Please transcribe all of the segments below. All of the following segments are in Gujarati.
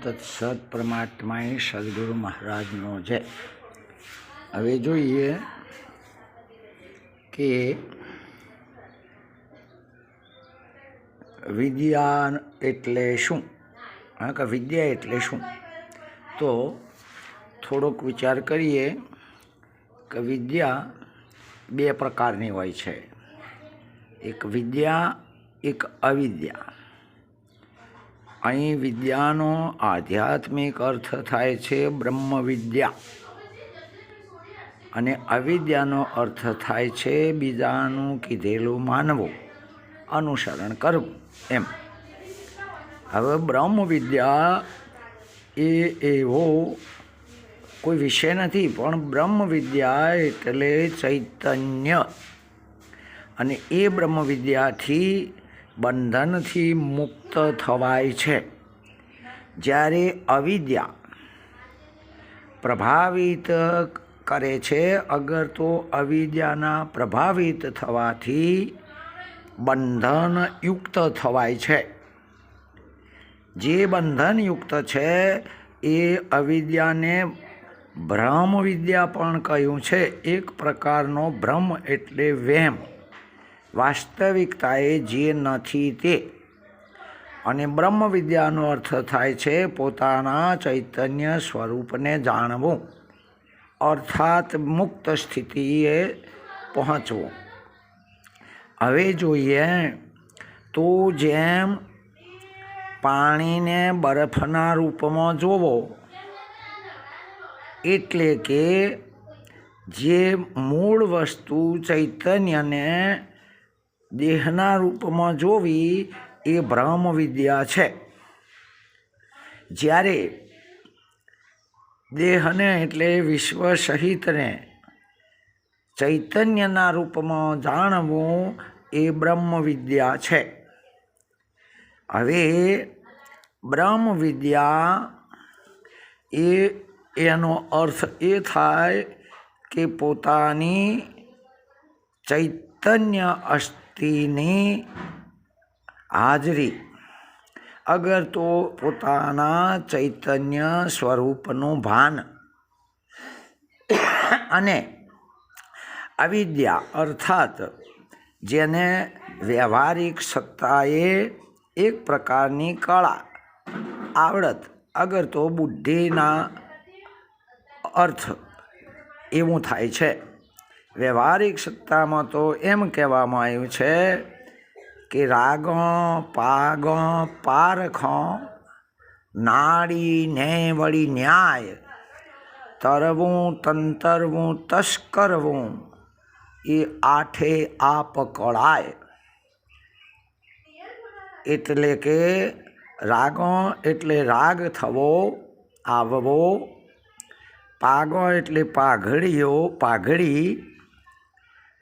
તત્સત પરમાત્માએ સદગુરુ મહારાજનો જય। હવે જોઈએ કે વિદ્યા એટલે શું, કે વિદ્યા એટલે શું। તો થોડોક વિચાર કરીએ કે વિદ્યા બે પ્રકારની હોય છે, એક વિદ્યા એક અવિદ્યા। અહીં વિદ્યાનો આધ્યાત્મિક અર્થ થાય છે બ્રહ્મ વિદ્યા, અને અવિદ્યાનો અર્થ થાય છે બીજાનું કીધેલું માનવું, અનુસરણ કરવું એમ। હવે બ્રહ્મ વિદ્યા એ એવો કોઈ વિષય નથી, પણ બ્રહ્મ વિદ્યા એટલે ચૈતન્ય, અને એ બ્રહ્મ વિદ્યાથી બંધનથી મુક્ત થવાય છે। જ્યારે અવિદ્યા પ્રભાવિત કરે છે, અગર તો અવિદ્યાના પ્રભાવિત થવાથી બંધનયુક્ત થવાય છે। જે બંધનયુક્ત છે એ અવિદ્યાને બ્રહ્મ વિદ્યા પણ કહ્યું છે। એક પ્રકારનો ભ્રમ એટલે વહેમ, વાસ્તવિકતાએ જે નથી તે। અને બ્રહ્મ વિદ્યાનો અર્થ થાય છે પોતાના ચૈતન્ય સ્વરૂપને જાણવું, અર્થાત મુક્ત સ્થિતિએ પહોંચવું। હવે જોઈએ તો જેમ પાણીને બરફના રૂપમાં જોવો, એટલે કે જે મૂળ વસ્તુ ચૈતન્યને દેહના રૂપમાં જોવી એ બ્રહ્મ વિદ્યા છે। જ્યારે દેહને એટલે વિશ્વ સહિતને ચૈતન્યના રૂપમાં જાણવું એ બ્રહ્મ વિદ્યા છે। હવે બ્રહ્મ વિદ્યા એનો અર્થ એ થાય કે પોતાની ચૈતન્ય અસ્થિની હાજરી, અગર તો પોતાના ચૈતન્ય સ્વરૂપનું ભાન। અને અવિદ્યા અર્થાત જેને વ્યવહારિક સત્તાએ એક પ્રકારની કળા, આવડત, અગર તો બુદ્ધિના અર્થ એવું થાય છે। વ્યવહારિક સત્તામાં તો એમ કહેવામાં આવ્યું છે કે રાગ પાગ પારખ નાડી ને વળી ન્યાય, તરવું તંતરવું તસ્કરવું એ આઠે આપ કળાય। એટલે કે રાગ એટલે રાગ થવો, આવવો, પાગ એટલે પાઘડી,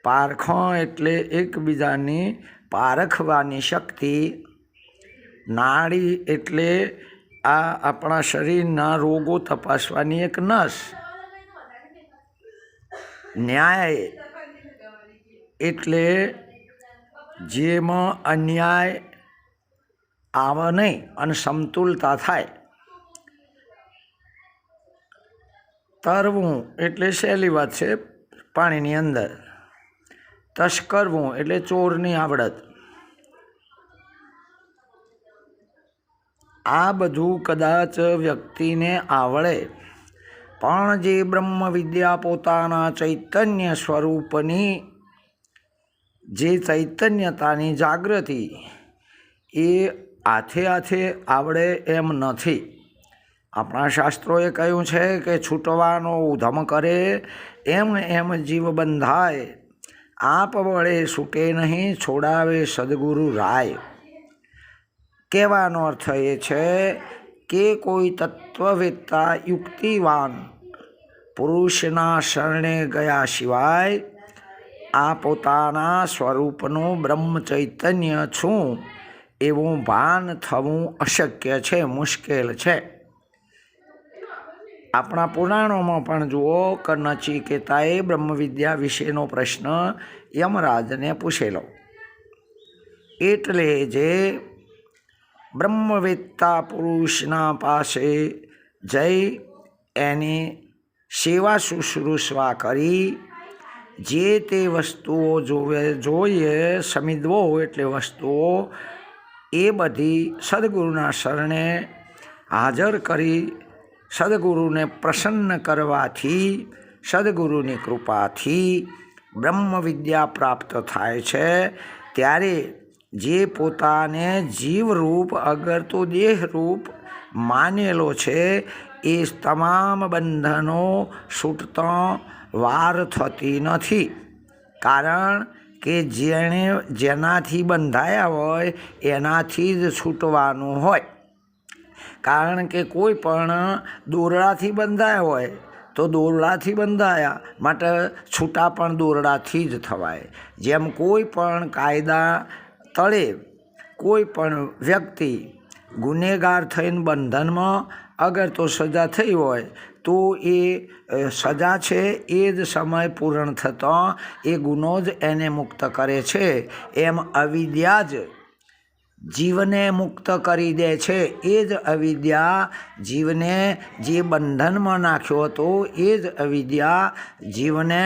પારખ એટલે એકબીજાની પારખવાની શક્તિ, નાડી એટલે આ આપણા શરીરના રોગો તપાસવાની એક નસ, ન્યાય એટલે જેમાં અન્યાય આવે નહીં અને સમતુલતા થાય, તરવું એટલે સહેલી વાત છે પાણીની અંદર, તસ્કરવું એટલે ચોરની આવડત। આ બધું કદાચ વ્યક્તિને આવડે, પણ જે બ્રહ્મ વિદ્યા પોતાના ચૈતન્ય સ્વરૂપની જે ચૈતન્યતાની જાગૃતિ એ હાથે હાથે આવડે એમ નથી। આપણા શાસ્ત્રોએ કહ્યું છે કે છૂટવાનો ઉધમ કરે એમ એમ જીવ બંધાય, આપ વળે છૂટે નહીં છોડાવે સદગુરુ રાય। કહેવાનો અર્થ એ છે કે કોઈ તત્વવેત્તા યુક્તિવાન પુરુષના શરણે ગયા સિવાય આ પોતાના સ્વરૂપનું બ્રહ્મ ચૈતન્ય છું એવું ભાન થવું અશક્ય છે, મુશ્કેલ છે। આપણા પુરાણોમાં પણ જુઓ કે નચિકેતાએ બ્રહ્મ વિદ્યા વિશેનો પ્રશ્ન યમરાજને પૂછેલો, એટલે જે બ્રહ્મવેત્તા પુરુષના પાસે જઈ એની સેવા શુશ્રૂષવા કરી જે તે વસ્તુઓ જોઈએ સમિધવો એટલે વસ્તુઓ એ બધી સદગુરુના શરણે હાજર કરી સદગુરુને પ્રસન્ન કરવાથી સદગુરુની કૃપાથી બ્રહ્મ વિદ્યા પ્રાપ્ત થાય છે। ત્યારે જે પોતાને જીવરૂપ અગર તો દેહરૂપ માનેલો છે એ તમામ બંધનો છૂટતા વાર થતી નથી। કારણ કે જેનાથી બંધાયા હોય એનાથી જ છૂટવાનું હોય। કારણ કે કોઈ પણ દોરડાથી બંધાયા હોય તો દોરડાથી બંધાયા માટે છૂટા પણ દોરડાથી જ થવાય। જેમ કોઈ પણ કાયદા તળે કોઈ પણ વ્યક્તિ ગુનેગાર થઈને બંધનમાં અગર તો સજા થઈ હોય તો એ સજા છે એ જ સમય પૂર્ણ થતાં એ ગુનો જ એને મુક્ત કરે છે। એમ અવિદ્યા જ જીવને મુક્ત કરી દે છે। એ જ અવિદ્યા જીવને જે બંધનમાં નાખ્યો હતો એ જ અવિદ્યા જીવને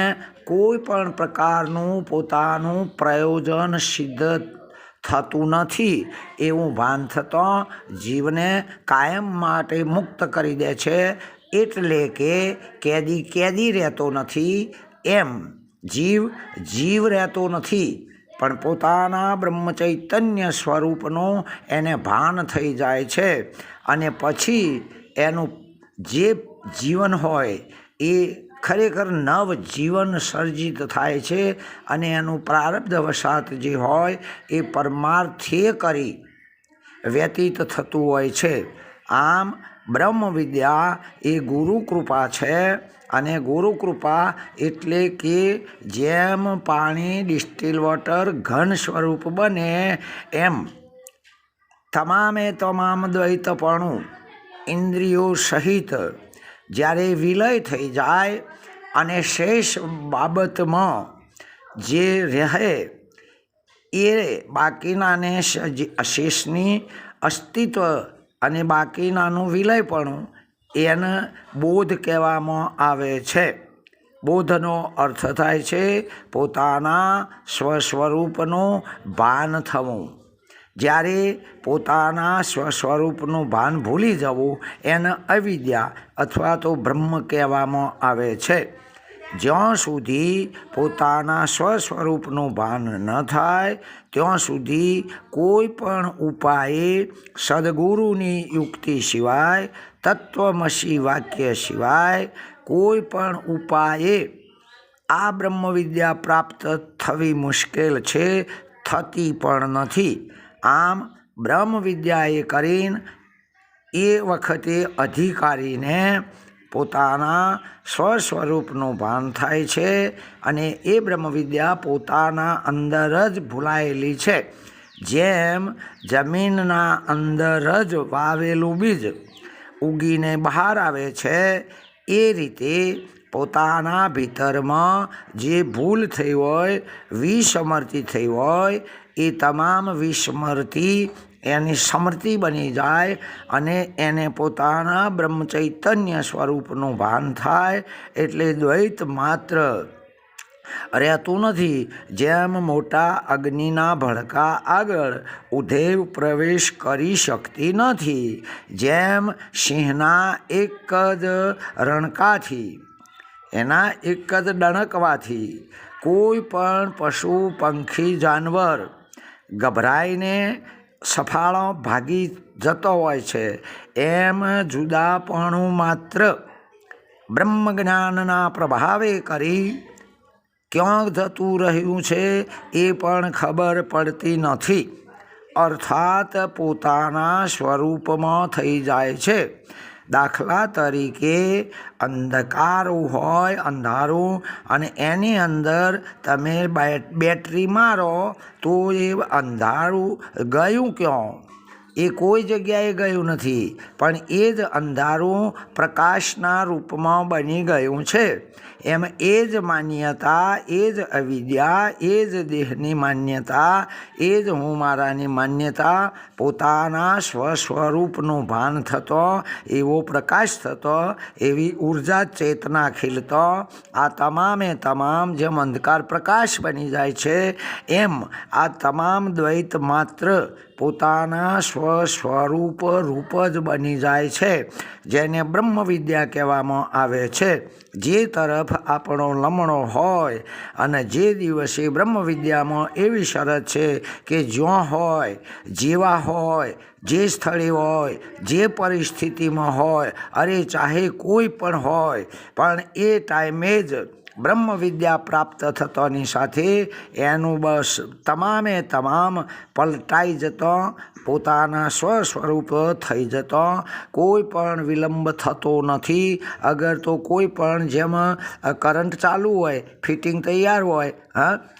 કોઈ પણ પ્રકારનું પોતાનું પ્રયોજન સિદ્ધ થતું નથી એવું ભાન થતાં જીવને કાયમ માટે મુક્ત કરી દે છે। એટલે કે કેદી રહેતો નથી એમ જીવ રહેતો નથી પણ પોતાના બ્રહ્મચૈતન્ય સ્વરૂપનો એને ભાન થઈ જાય છે। અને પછી એનું જે જીવન હોય એ ખરેખર નવ જીવન સર્જિત થાય છે અને એનું પ્રારબ્ધ વશાત જે હોય એ પરમાર્થે કરી વ્યતીત થતું હોય છે। આમ બ્રહ્મ વિદ્યા એ ગુરુ કૃપા છે અને ગુરુ કૃપા એટલે કે જેમ પાણી ડિસ્ટિલ વોટર ઘન સ્વરૂપ બને એમ તમામે તમામ દ્વૈતપણું ઇન્દ્રિયો સહિત જ્યારે વિલય થઈ જાય અને શેષ બાબતમાં જે રહે એ બાકીનાને શેષની અસ્તિત્વ અને બાકીનાનું વિલયપણું એને બોધ કહેવામાં આવે છે। બોધનો અર્થ થાય છે પોતાના સ્વસ્વરૂપનું ભાન થવું। જ્યારે પોતાના સ્વસ્વરૂપનું ભાન ભૂલી જવું એને અવિદ્યા અથવા તો બ્રહ્મ કહેવામાં આવે છે। જ્યાં સુધી પોતાના સ્વસ્વરૂપનું ભાન ન થાય ત્યાં સુધી કોઈ પણ ઉપાયે સદગુરુની યુક્તિ સિવાય તત્વમસી વાક્ય સિવાય કોઈ પણ ઉપાયે આ બ્રહ્મવિદ્યા પ્રાપ્ત થવી મુશ્કેલ છે, થતી પણ નથી। આમ બ્રહ્મવિદ્યાએ કરીને એ વખતે અધિકારીને પોતાના સ્વસ્વરૂપનું ભાન થાય છે અને એ બ્રહ્મવિદ્યા પોતાના અંદર જ ભૂલાયેલી છે। જેમ જમીનના અંદર જ વાવેલું બીજ ઉગીને બહાર આવે છે એ રીતે પોતાના ભીતરમાં જે ભૂલ થઈ હોય વિસ્મૃતિ થઈ હોય એ તમામ વિસ્મૃતિ એની સ્મૃતિ બની જાય અને એને પોતાના બ્રહ્મચૈતન્ય સ્વરૂપનું ભાન થાય એટલે દ્વૈત માત્ર રહેતું નથી। જેમ મોટા અગ્નિના ભડકા આગળ ઉધેવ પ્રવેશ કરી શકતી નથી, જેમ સિંહના એક જ રણકાથી એના એક જ ડણકવાથી કોઈ પણ પશુ પંખી જાનવર ગભરાઈને સફાળો ભાગી જતો હોય છે, એમ જુદાપણું માત્ર બ્રહ્મજ્ઞાનના પ્રભાવે કરી ક્યાં જતું રહ્યું છે એ પણ ખબર પડતી નથી। અર્થાત પોતાના સ્વરૂપમાં થઈ જાય છે। દાખલા તરીકે અંધકારું હોય અંધારું અને એની અંદર તમે બેટરી મારો તો એ અંધારું ગયું ક્યાં? એ કોઈ જગ્યાએ ગયું નથી પણ એ જ અંધારું પ્રકાશના રૂપમાં બની ગયું છે। એમ એ જ માન્યતા, એ જ અવિદ્યા, એ જ દેહની માન્યતા, એ જ હું મારાની માન્યતા, પોતાના સ્વસ્વરૂપનું ભાન થતો, એવો પ્રકાશ થતો, એવી ઉર્જા ચેતના ખીલતો, આ તમામે તમામ જેમ અંધકાર પ્રકાશ બની જાય છે એમ આ તમામ દ્વૈત માત્ર પોતાના સ્વસ્વરૂપ રૂપ જ બની જાય છે, જેને બ્રહ્મ વિદ્યા કહેવામાં આવે છે. જે તરફ આપણો લમણો હોય અને જે દિવસે બ્રહ્મ વિદ્યામાં એવી શરત છે કે જ્યાં હોય, જેવા હોય, જે સ્થળે હોય, જે પરિસ્થિતિમાં હોય, અરે ચાહે કોઈ પણ હોય, પણ એ ટાઈમે જ બ્રહ્મ વિદ્યા પ્રાપ્ત થતાની સાથે એનું બસ તમામે તમામ પલટાઈ જતો, પોતાના સ્વસ્વરૂપ થઈ જતો, કોઈ પણ વિલંબ થતો નથી. અગર તો કોઈ પણ જેમ કરંટ ચાલુ હોય, ફિટિંગ તૈયાર હોય,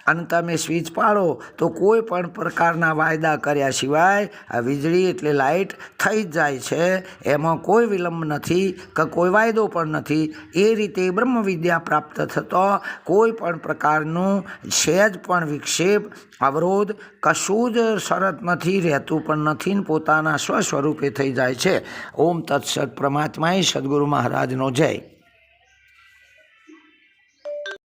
અને તમે સ્વિચ પાડો તો કોઈ પણ પ્રકારના વાયદા કર્યા સિવાય આ વીજળી એટલે લાઇટ થઈ જ જાય છે. એમાં કોઈ વિલંબ નથી કે કોઈ વાયદો પણ નથી. એ રીતે બ્રહ્મ વિદ્યા પ્રાપ્ત થતો કોઈ પણ પ્રકારનું સહેજ પણ વિક્ષેપ, અવરોધ કશું જ શરત નથી, રહેતું પણ નથી, ને પોતાના સ્વસ્વરૂપે થઈ જાય છે. ઓમ તત્સત. પરમાત્માએ સદગુરુ મહારાજનો જય.